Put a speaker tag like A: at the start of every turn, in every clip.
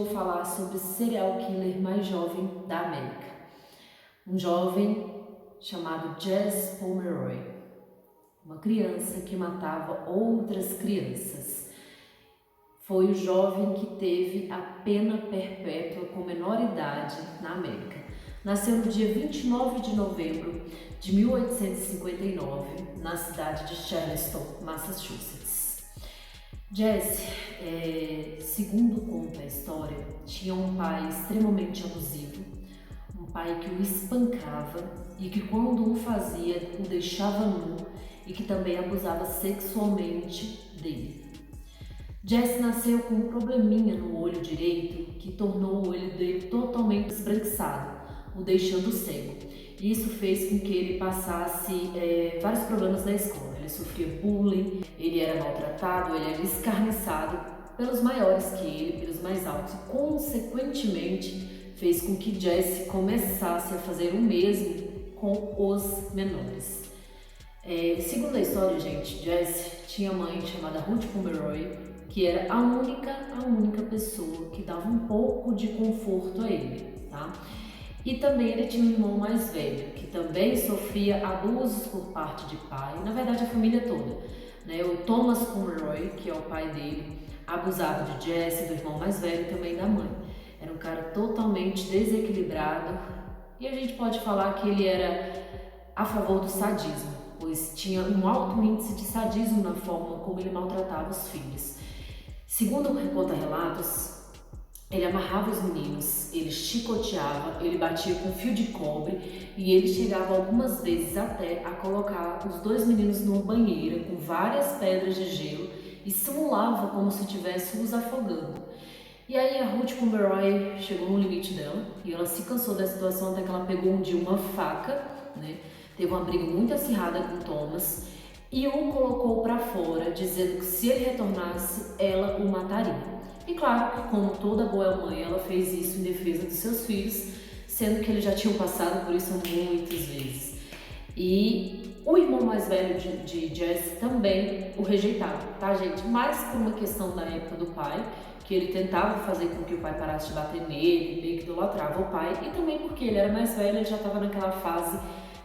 A: vou falar sobre o serial killer mais jovem da América. Um jovem chamado Jesse Pomeroy, uma criança que matava outras crianças. Foi o jovem que teve a pena perpétua com menor idade na América. Nasceu no dia 29 de novembro de 1859, na cidade de Charleston, Massachusetts. Jesse, segundo conta a história, tinha um pai extremamente abusivo, um pai que o espancava e que quando o fazia, o deixava nu e que também abusava sexualmente dele. Jesse nasceu com um probleminha no olho direito que tornou o olho dele totalmente esbranquiçado, o deixando cego. Isso fez com que ele passasse vários problemas na escola. Ele sofria bullying, ele era maltratado, ele era escarniçado pelos maiores que ele, pelos mais altos, e consequentemente fez com que Jesse começasse a fazer o mesmo com os menores. Segundo a história, gente, Jesse tinha mãe chamada Ruth Pomeroy, que era a única pessoa que dava um pouco de conforto a ele, tá? E também ele tinha um irmão mais velho, que também sofria abusos por parte de pai, na verdade a família toda, né? O Thomas Pomeroy, que é o pai dele, abusava de Jesse, do irmão mais velho e também da mãe. Era um cara totalmente desequilibrado e a gente pode falar que ele era a favor do sadismo, pois tinha um alto índice de sadismo na forma como ele maltratava os filhos. Segundo conta relatos, ele amarrava os meninos, ele chicoteava, ele batia com fio de cobre e ele chegava algumas vezes até a colocar os dois meninos numa banheira com várias pedras de gelo e simulava como se estivesse os afogando. E aí a Ruth Pomeroy chegou no limite dela e ela se cansou da situação até que ela pegou um dia uma faca, né? Teve uma briga muito acirrada com Thomas e o colocou para fora, dizendo que se ele retornasse, ela o mataria. E claro que, como toda boa mãe, ela fez isso em defesa dos seus filhos, sendo que eles já tinham passado por isso muitas vezes. E o irmão mais velho de Jesse também o rejeitava, tá, gente? Mais por uma questão da época do pai, que ele tentava fazer com que o pai parasse de bater nele, meio que idolatrava o pai, e também porque ele era mais velho, ele já estava naquela fase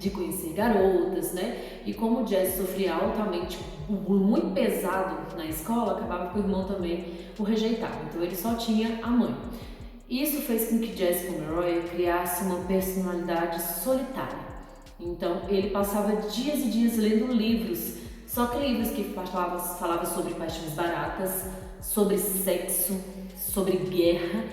A: de conhecer garotas, né? E como o Jesse sofria altamente, muito pesado na escola, acabava que o irmão também o rejeitava. Então ele só tinha a mãe. Isso fez com que Jesse Pomeroy criasse uma personalidade solitária. Então ele passava dias e dias lendo livros, só que livros que falavam sobre paixões baratas, sobre sexo, sobre guerra.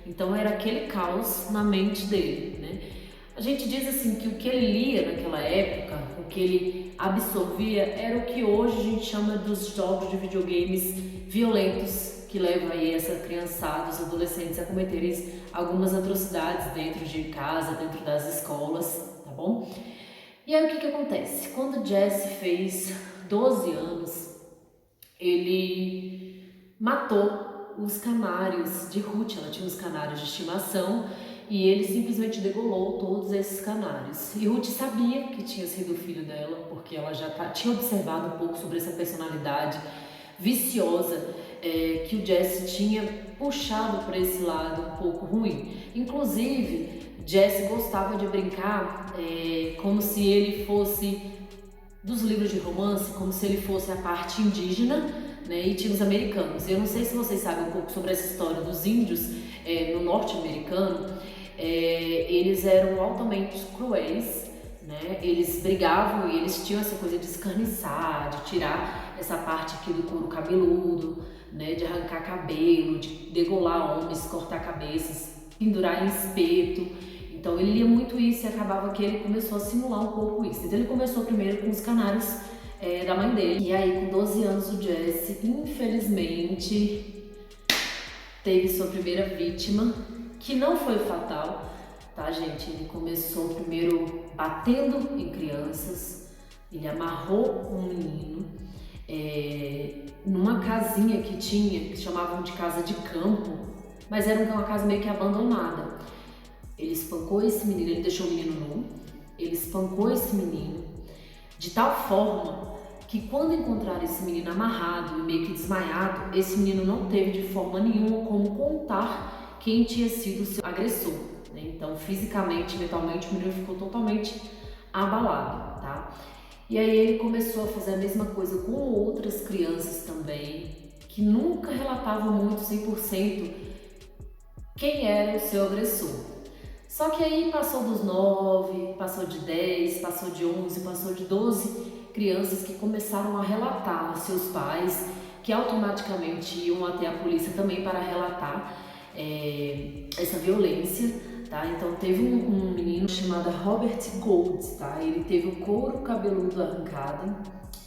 A: Então era aquele caos na mente dele, né? A gente diz assim que o que ele lia naquela época, o que ele absorvia, era o que hoje a gente chama dos jogos de videogames violentos, que levam aí essa criançada, os adolescentes a cometerem algumas atrocidades dentro de casa, dentro das escolas, tá bom? E aí o que acontece? Quando Jesse fez 12 anos, ele matou os canários de Ruth. Ela tinha uns canários de estimação e ele simplesmente degolou todos esses canários. E Ruth sabia que tinha sido o filho dela, porque ela já tinha observado um pouco sobre essa personalidade viciosa que o Jesse tinha puxado para esse lado um pouco ruim. Inclusive, Jesse gostava de brincar como se ele fosse dos livros de romance, como se ele fosse a parte indígena, né, e tinha os americanos. Eu não sei se vocês sabem um pouco sobre essa história dos índios no norte americano. Eles eram altamente cruéis, né? Eles brigavam e eles tinham essa coisa de escarniçar, de tirar essa parte aqui do couro cabeludo, né? De arrancar cabelo, de degolar homens, cortar cabeças, pendurar em espeto. Então ele lia muito isso e acabava que ele começou a simular um pouco isso. Então ele começou primeiro com os canários da mãe dele. E aí com 12 anos o Jesse, infelizmente, teve sua primeira vítima, que não foi fatal, tá, gente? Ele começou primeiro batendo em crianças, ele amarrou um menino numa casinha que tinha, que chamavam de casa de campo, mas era uma casa meio que abandonada. Ele espancou esse menino, ele deixou o menino nu, ele espancou esse menino de tal forma que quando encontraram esse menino amarrado e meio que desmaiado, esse menino não teve de forma nenhuma como contar quem tinha sido o seu agressor, né? Então, fisicamente, mentalmente, o menino ficou totalmente abalado, tá? E aí ele começou a fazer a mesma coisa com outras crianças também, que nunca relatavam muito 100% quem era o seu agressor. Só que aí passou dos 9, passou de 10, passou de 11, passou de 12 crianças que começaram a relatar aos seus pais, que automaticamente iam até a polícia também para relatar essa violência, tá? Então teve um menino chamado Robert Gold, tá? Ele teve o couro cabeludo arrancado,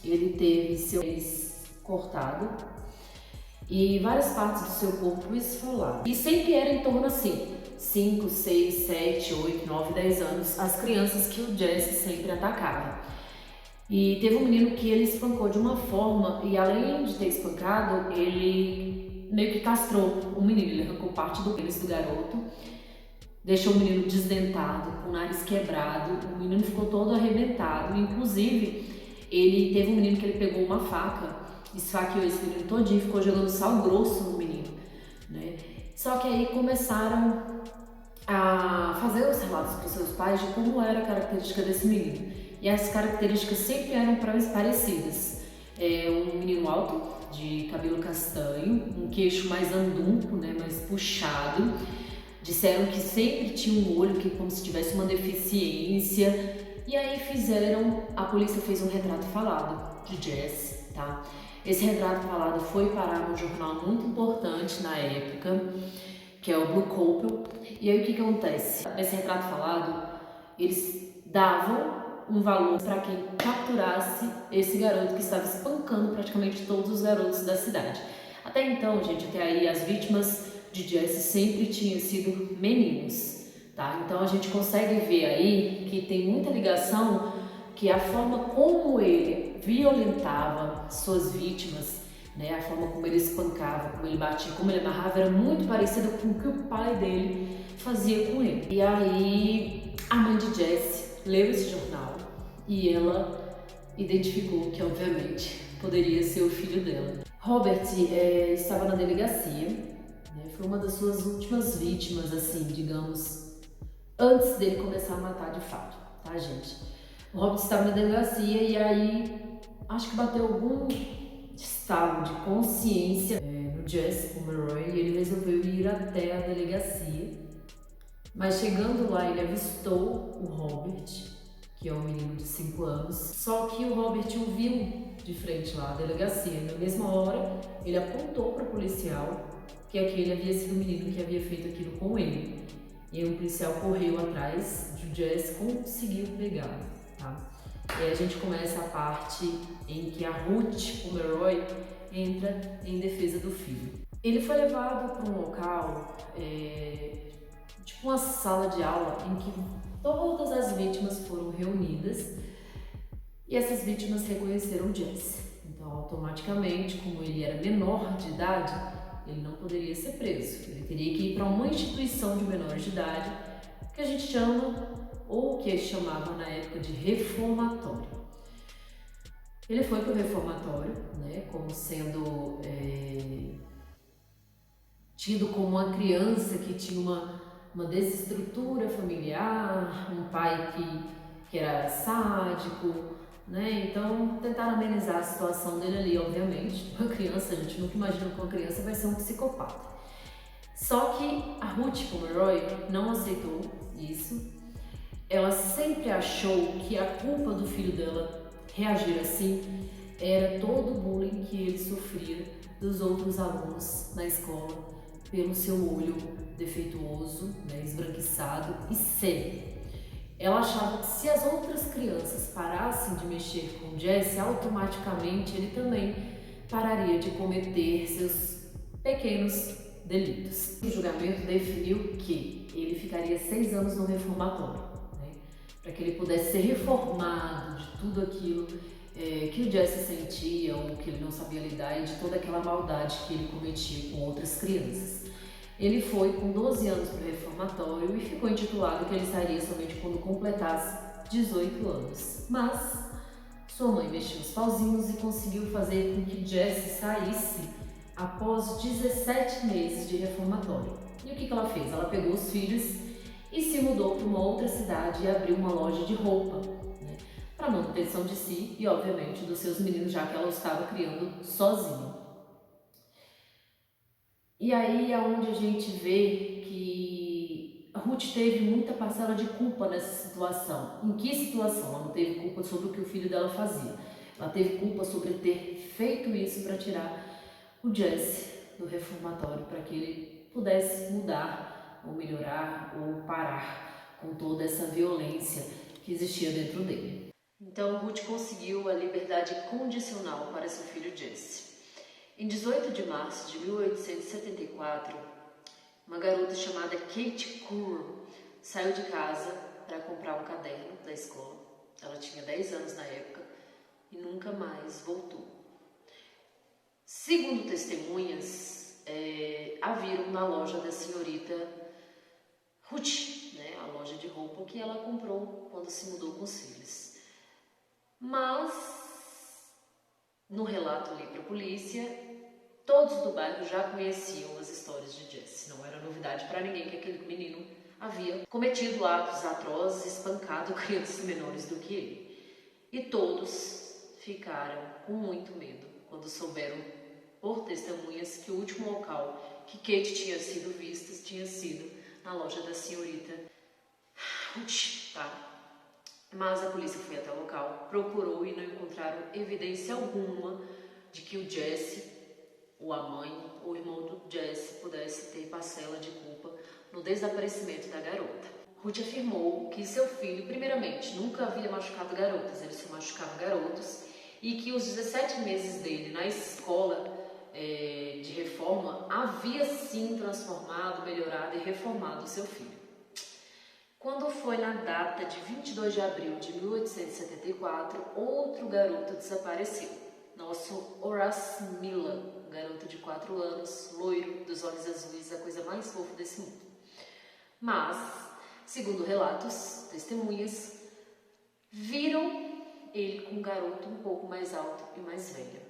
A: ele teve seu nariz cortado e várias partes do seu corpo esfoladas. E sempre era em torno assim, 5, 6, 7, 8, 9, 10 anos, as crianças que o Jesse sempre atacava. E teve um menino que ele espancou de uma forma, e além de ter espancado, ele meio que castrou o menino, ele arrancou parte do pênis do garoto, deixou o menino desdentado, com o nariz quebrado, o menino ficou todo arrebentado, inclusive ele teve um menino que ele pegou uma faca, esfaqueou esse menino todinho, ficou jogando sal grosso no menino, né? Só que aí começaram a fazer os relatos para os seus pais de como era a característica desse menino. E as características sempre eram parecidas. Um menino alto, de cabelo castanho, um queixo mais andunco, né, mais puxado. Disseram que sempre tinha um olho que como se tivesse uma deficiência. E aí a polícia fez um retrato falado de Jesse, tá? Esse retrato falado foi parar num jornal muito importante na época, que é o Blue Couple. E aí o que acontece? Nesse retrato falado, eles davam um valor para quem capturasse esse garoto que estava espancando praticamente todos os garotos da cidade. Até então, gente, até aí as vítimas de Jesse sempre tinham sido meninos, tá? Então a gente consegue ver aí que tem muita ligação, que a forma como ele violentava suas vítimas, né, a forma como ele espancava, como ele batia, como ele amarrava, era muito parecida com o que o pai dele fazia com ele. E aí a mãe de Jesse leu esse jornal e ela identificou que, obviamente, poderia ser o filho dela. Robert estava na delegacia, né, foi uma das suas últimas vítimas, assim, digamos, antes dele começar a matar de fato, tá, gente? O Robert estava na delegacia e aí acho que bateu algum estado de consciência no Jesse Pomeroy e ele resolveu ir até a delegacia. Mas chegando lá, ele avistou o Robert, que é um menino de 5 anos, só que o Robert o viu de frente lá à delegacia. Na mesma hora, ele apontou para o policial que aquele havia sido o menino que havia feito aquilo com ele. E aí o policial correu atrás de Jesse, conseguiu pegá-lo, tá? E aí a gente começa a parte em que a Ruth Pomeroy entra em defesa do filho. Ele foi levado para um local, tipo uma sala de aula, em que todas as vítimas foram reunidas e essas vítimas reconheceram Jesse. Então, automaticamente, como ele era menor de idade, ele não poderia ser preso. Ele teria que ir para uma instituição de menores de idade, que a gente chama, ou que eles chamavam na época de reformatório. Ele foi para o reformatório, né, como sendo tido como uma criança que tinha uma desestrutura familiar, um pai que era sádico, né? Então tentaram amenizar a situação dele ali, obviamente. Uma criança, a gente nunca imagina que uma criança vai ser um psicopata. Só que a Ruth Pomeroy não aceitou isso. Ela sempre achou que a culpa do filho dela reagir assim era todo o bullying que ele sofria dos outros alunos na escola pelo seu olho defeituoso, né, esbranquiçado e cego. Ela achava que se as outras crianças parassem de mexer com Jesse, automaticamente ele também pararia de cometer seus pequenos delitos. O julgamento definiu que ele ficaria 6 anos no reformatório, né, para que ele pudesse ser reformado de tudo aquilo que o Jesse sentia ou que ele não sabia lidar e de toda aquela maldade que ele cometia com outras crianças. Ele foi com 12 anos para o reformatório e ficou intitulado que ele sairia somente quando completasse 18 anos. Mas sua mãe mexeu os pauzinhos e conseguiu fazer com que Jesse saísse após 17 meses de reformatório. E o que ela fez? Ela pegou os filhos e se mudou para uma outra cidade e abriu uma loja de roupa, né, para manutenção de si e, obviamente, dos seus meninos, já que ela estava criando sozinha. E aí é onde a gente vê que a Ruth teve muita parcela de culpa nessa situação. Em que situação? Ela não teve culpa sobre o que o filho dela fazia. Ela teve culpa sobre ter feito isso para tirar o Jesse do reformatório, para que ele pudesse mudar, ou melhorar, ou parar com toda essa violência que existia dentro dele. Então Ruth conseguiu a liberdade condicional para seu filho Jesse. Em 18 de março de 1874, uma garota chamada Kate Curr saiu de casa para comprar um caderno da escola. Ela tinha 10 anos na época e nunca mais voltou. Segundo testemunhas, a viram na loja da senhorita Ruth, né, a loja de roupa que ela comprou quando se mudou com os filhos. Mas, no relato ali para a polícia, todos do bairro já conheciam as histórias de Jesse. Não era novidade para ninguém que aquele menino havia cometido atos atrozes e espancado crianças menores do que ele. E todos ficaram com muito medo quando souberam por testemunhas que o último local que Kate tinha sido vista tinha sido na loja da senhorita Ruth, tá? Mas a polícia foi até o local, procurou e não encontraram evidência alguma de que o Jesse, ou a mãe, ou o irmão do Jesse pudesse ter parcela de culpa no desaparecimento da garota. Ruth afirmou que seu filho, primeiramente, nunca havia machucado garotas, ele só machucava garotos, e que os 17 meses dele na escola de reforma havia sim transformado, melhorado e reformado seu filho. Quando foi na data de 22 de abril de 1874, outro garoto desapareceu. Nosso Horace Miller, um garoto de 4 anos, loiro, dos olhos azuis, a coisa mais fofa desse mundo. Mas, segundo relatos, testemunhas, viram ele com um garoto um pouco mais alto e mais velho.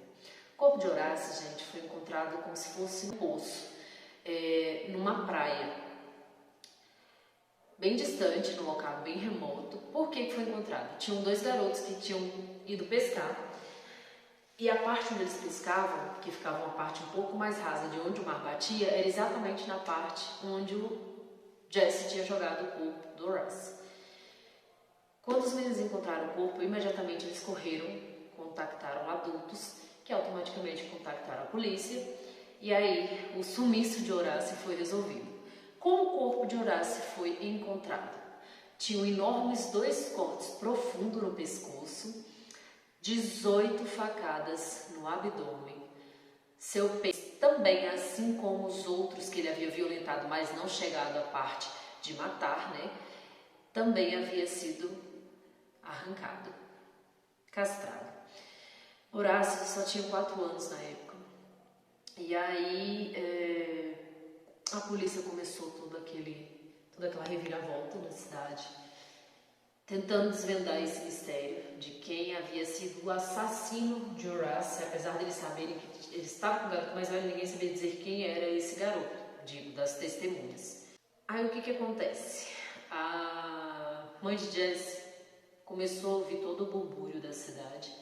A: O corpo de Horace, gente, foi encontrado como se fosse um poço, numa praia, bem distante, num local bem remoto. Por que foi encontrado? Tinham 2 garotos que tinham ido pescar, e a parte onde eles pescavam, que ficava uma parte um pouco mais rasa de onde o mar batia, era exatamente na parte onde o Jesse tinha jogado o corpo do Horace. Quando os meninos encontraram o corpo, imediatamente eles correram, contactaram adultos, que automaticamente contactaram a polícia, e aí o sumiço de Horace foi resolvido. Como o corpo de Horace foi encontrado? Tinham enormes 2 cortes profundos no pescoço, 18 facadas no abdômen. Seu peito também, assim como os outros que ele havia violentado, mas não chegado à parte de matar, né, também havia sido arrancado, castrado. Horácio só tinha 4 anos na época. E aí a polícia começou toda aquela reviravolta na cidade, tentando desvendar esse mistério de quem havia sido o assassino de Horace, apesar deles saberem que ele estava com o garoto mais velho, ninguém sabia dizer quem era esse garoto, digo, das testemunhas. Aí o que acontece? A mãe de Jesse começou a ouvir todo o burbúrio da cidade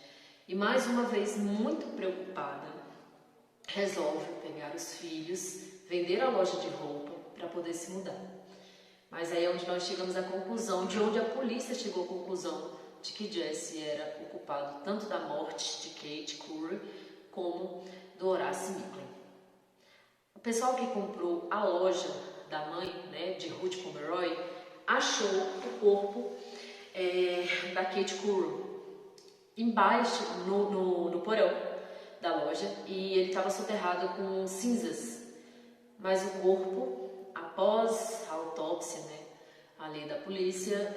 A: e, mais uma vez, muito preocupada, resolve pegar os filhos, vender a loja de roupa para poder se mudar. Mas aí é onde nós chegamos à conclusão, de onde a polícia chegou à conclusão de que Jesse era o culpado tanto da morte de Kate Curry como do Horace Miller. O pessoal que comprou a loja da mãe, né, de Ruth Pomeroy, achou o corpo da Kate Curry embaixo, no porão da loja, e ele estava soterrado com cinzas. Mas o corpo, após a autópsia, né, ali da polícia,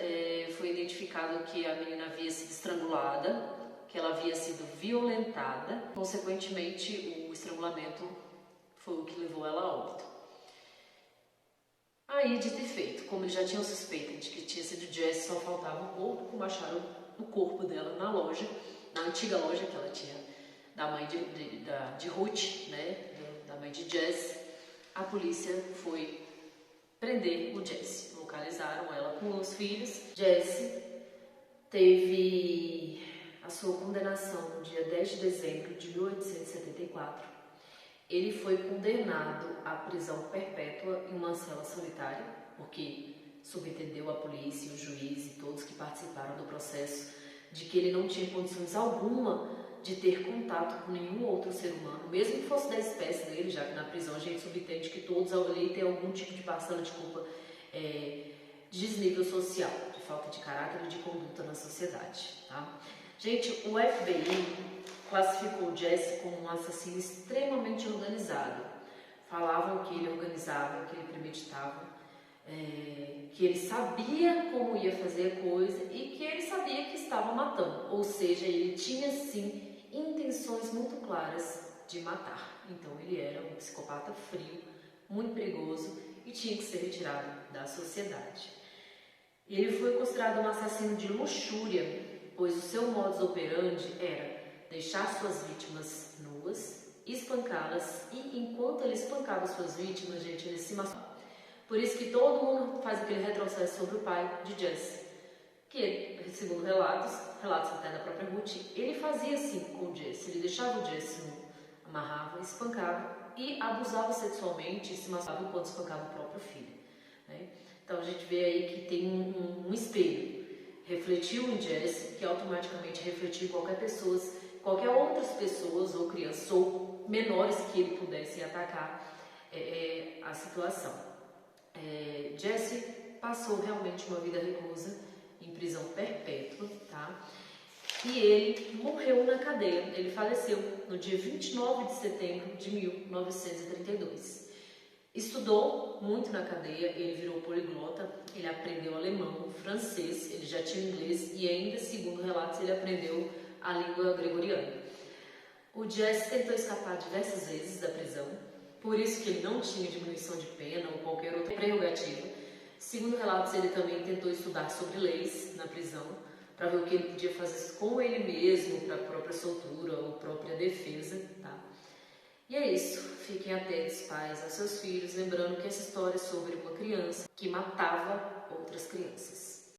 A: foi identificado que a menina havia sido estrangulada, que ela havia sido violentada. Consequentemente, o estrangulamento foi o que levou ela a óbito. Aí, dito e feito, como eles já tinham suspeita de que tinha sido Jesse, só faltava o corpo, como acharam o corpo dela na loja, na antiga loja que ela tinha, da mãe de Ruth, né, da mãe de Jesse, a polícia foi prender o Jesse. Localizaram ela com os filhos. Jesse teve a sua condenação no dia 10 de dezembro de 1874. Ele foi condenado à prisão perpétua em uma cela solitária, porque subentendeu a polícia, o juiz e todos que participaram do processo de que ele não tinha condições alguma de ter contato com nenhum outro ser humano, mesmo que fosse da espécie dele, já que na prisão a gente subentende que todos ali têm algum tipo de parcela de culpa de desnível social, de falta de caráter e de conduta na sociedade. Tá? Gente, o FBI classificou o Jesse como um assassino extremamente organizado. Falavam que ele organizava, que ele premeditava, que ele sabia como ia fazer a coisa e que ele sabia que estava matando. Ou seja, ele tinha sim intenções muito claras de matar. Então ele era um psicopata frio, muito perigoso e tinha que ser retirado da sociedade. Ele foi considerado um assassino de luxúria, pois o seu modus operandi era deixar suas vítimas nuas, espancá-las e enquanto ele espancava suas vítimas, gente, ele se masturbava. Por isso que todo mundo faz aquele retrocesso sobre o pai de Jesse, que, segundo relatos até da própria Ruth, ele fazia assim com o Jesse, ele deixava o Jesse nu, amarrava, espancava e abusava sexualmente e se masturbava enquanto espancava o próprio filho. Né? Então a gente vê aí que tem um espelho. Refletiu em Jesse, que automaticamente refletiu em qualquer outras pessoas ou crianças ou menores que ele pudesse atacar a situação. Jesse passou realmente uma vida reclusa em prisão perpétua, tá? E ele morreu na cadeia. Ele faleceu no dia 29 de setembro de 1932. Estudou muito na cadeia, ele virou poliglota, ele aprendeu alemão, francês, ele já tinha inglês e ainda, segundo relatos, ele aprendeu a língua gregoriana. O Jesse tentou escapar diversas vezes da prisão, por isso que ele não tinha diminuição de pena ou qualquer outra prerrogativa. Segundo relatos, ele também tentou estudar sobre leis na prisão, para ver o que ele podia fazer com ele mesmo, para a própria soltura ou própria defesa, tá? E é isso, fiquem atentos, pais, aos seus filhos, lembrando que essa história é sobre uma criança que matava outras crianças.